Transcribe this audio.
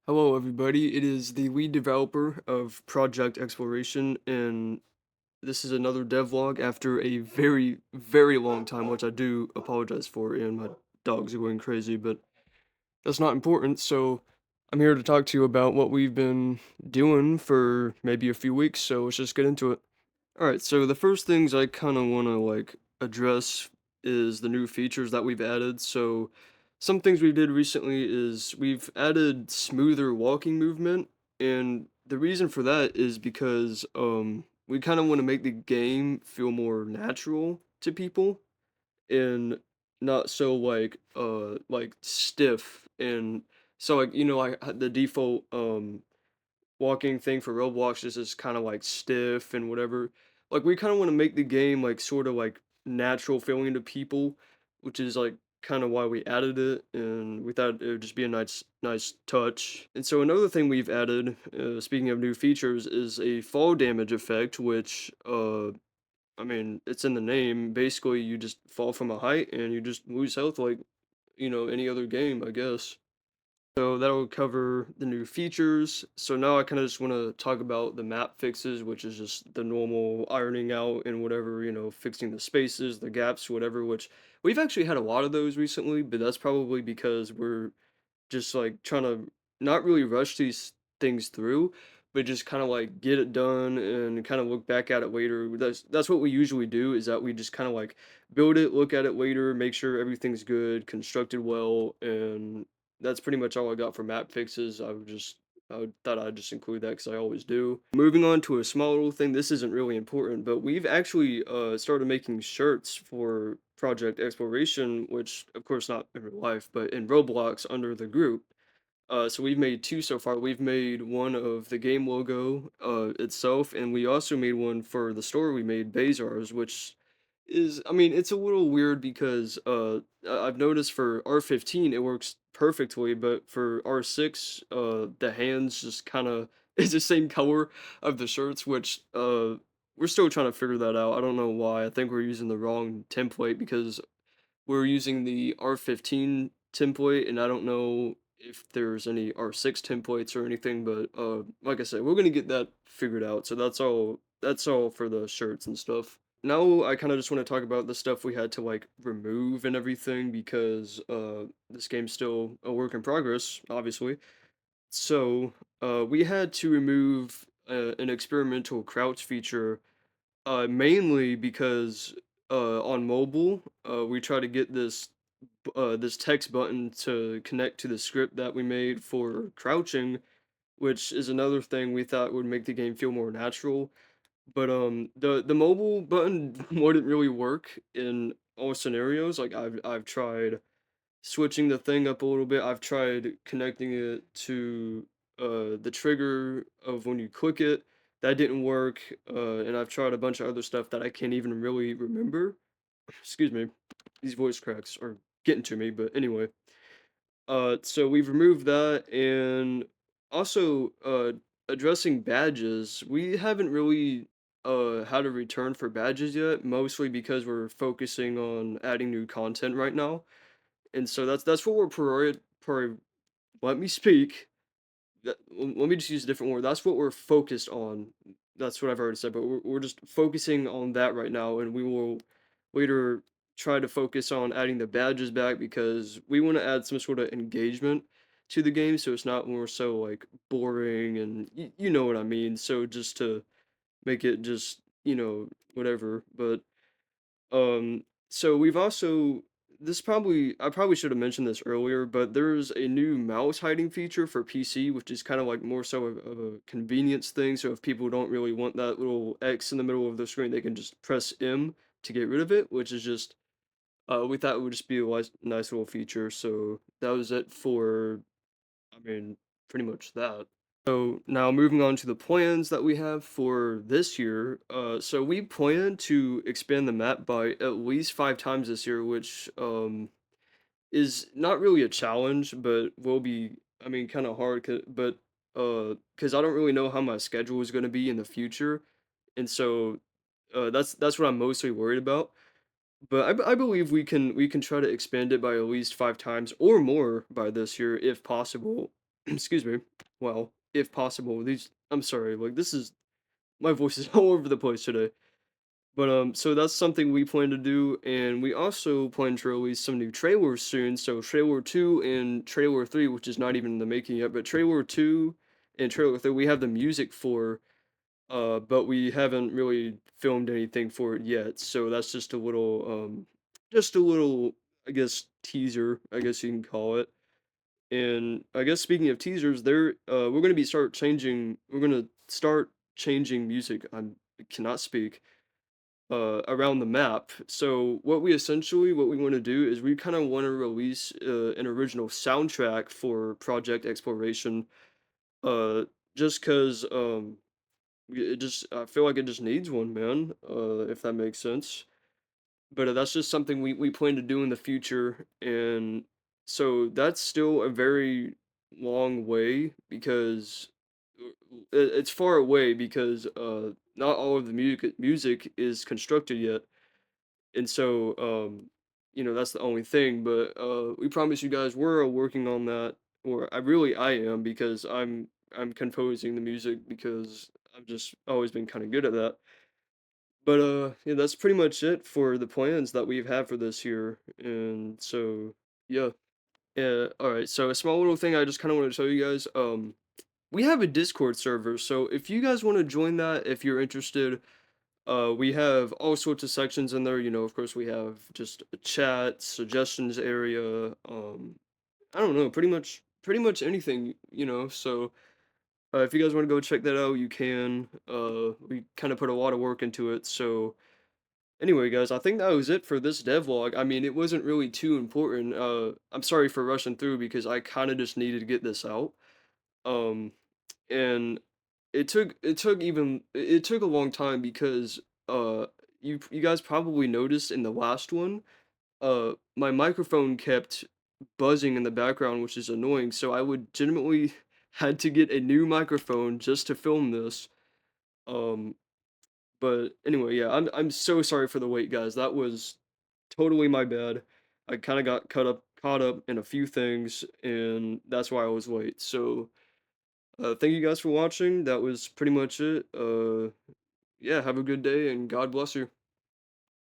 Hello, everybody. It is the lead developer of Project Exploration, and this is another devlog after a very, very long time, which I do apologize for, and my dogs are going crazy, but that's not important. So I'm here to talk to you about what we've been doing for maybe a few weeks. So let's just get into it. All right. So the first things I kind of want to address is the new features that we've added. So some things we did recently is we've added smoother walking movement, and the reason for that is because we kind of want to make the game feel more natural to people and not so like stiff. And so the default walking thing for Roblox is just kind of like stiff and whatever. Like we kind of want to make the game like sort of like natural feeling to people, which is like kind of why we added it, and we thought it would just be a nice touch. And so another thing we've added, speaking of new features, is a fall damage effect, which I mean, it's in the name. Basically, you just fall from a height and you just lose health like, any other game, I guess. So that'll cover the new features. So now I kind of just want to talk about the map fixes, which is just the normal ironing out and whatever, fixing the spaces, the gaps, whatever, which we've actually had a lot of those recently, but that's probably because we're just like trying to not really rush these things through, but just kind of like get it done and kind of look back at it later. That's what we usually do, is that we just kind of like build it, look at it later, make sure everything's good, constructed well, and that's pretty much all I got for map fixes. Thought I'd just include that because I always do. Moving on to a small little thing, this isn't really important, but we've actually started making shirts for Project Exploration, which of course not in real life, but in Roblox under the group. So we've made two so far. We've made one of the game logo itself, and we also made one for the store we made, Bazars, which is, I mean, it's a little weird because I've noticed for R15 it works perfectly, but for R6, the hands just kind of is the same color of the shirts, which we're still trying to figure that out. I don't know why. I think we're using the wrong template because we're using the R15 template, and I don't know if there's any R6 templates or anything, but like I said, we're gonna get that figured out. So that's all for the shirts and stuff. Now I kind of just want to talk about the stuff we had to like remove and everything because this game's still a work in progress, obviously. So we had to remove an experimental crouch feature, mainly because on mobile, we try to get this text button to connect to the script that we made for crouching, which is another thing we thought would make the game feel more natural. But the mobile button wouldn't really work in all scenarios. Like I've tried switching the thing up a little bit. I've tried connecting it to the trigger of when you click it. That didn't work. And I've tried a bunch of other stuff that I can't even really remember. Excuse me. These voice cracks are getting to me, but anyway. So we've removed that, and also addressing badges. We haven't really had a return for badges yet, mostly because we're focusing on adding new content right now. And so that's what we're let me speak. Let me just use a different word. That's what we're focused on. That's what I've already said, but we're just focusing on that right now, and we will later try to focus on adding the badges back because we want to add some sort of engagement to the game, so it's not more so like boring, and you know what I mean. So just to make it just whatever, but so we've also this probably I probably should have mentioned this earlier, but there's a new mouse hiding feature for PC, which is kind of like more so of a convenience thing. So if people don't really want that little X in the middle of the screen, they can just press M to get rid of it, which is just we thought it would just be a nice little feature. So that was it for, I mean, pretty much that. So now moving on to the plans that we have for this year. So we plan to expand the map by at least 5 times this year, which is not really a challenge, but will be, I mean, kind of hard. But because I don't really know how my schedule is going to be in the future, and so that's what I'm mostly worried about. But I believe we can try to expand it by at least 5 times or more by this year if possible. excuse me. Well, if possible, these I'm sorry, like this is my voice is all over the place today. But so that's something we plan to do, and we also plan to release some new trailers soon. So trailer 2 and trailer 3, which is not even in the making yet, but trailer 2 and trailer 3 we have the music for, but we haven't really filmed anything for it yet. So that's just a little, I guess, teaser, I guess you can call it. And I guess speaking of teasers, we're gonna start changing music. I cannot speak around the map. So what we want to do is we kind of want to release an original soundtrack for Project Exploration. Uh, just cause it just I feel like it just needs one, man. If that makes sense. But that's just something we plan to do in the future, and so that's still a very long way because it's far away because not all of the music is constructed yet. And so, that's the only thing, but, we promise you guys we're working on that, or I am because I'm composing the music because I've just always been kinda good at that. But, yeah, that's pretty much it for the plans that we've had for this year, and so, yeah. Yeah, alright, so a small little thing I just kinda wanna tell you guys, we have a Discord server, so if you guys wanna join that, if you're interested, we have all sorts of sections in there. Of course, we have just a chat, suggestions area. I don't know, pretty much anything. So if you guys want to go check that out, you can. We kind of put a lot of work into it. So anyway, guys, I think that was it for this devlog. I mean, it wasn't really too important. I'm sorry for rushing through because I kind of just needed to get this out. Um, and it took a long time because uh you guys probably noticed in the last one my microphone kept buzzing in the background, which is annoying, so I legitimately had to get a new microphone just to film this. um but anyway, yeah, I'm so sorry for the wait, guys. That was totally my bad. I kind of got caught up in a few things, and that's why I was late. So thank you guys for watching. That was pretty much it. Yeah, have a good day and God bless you.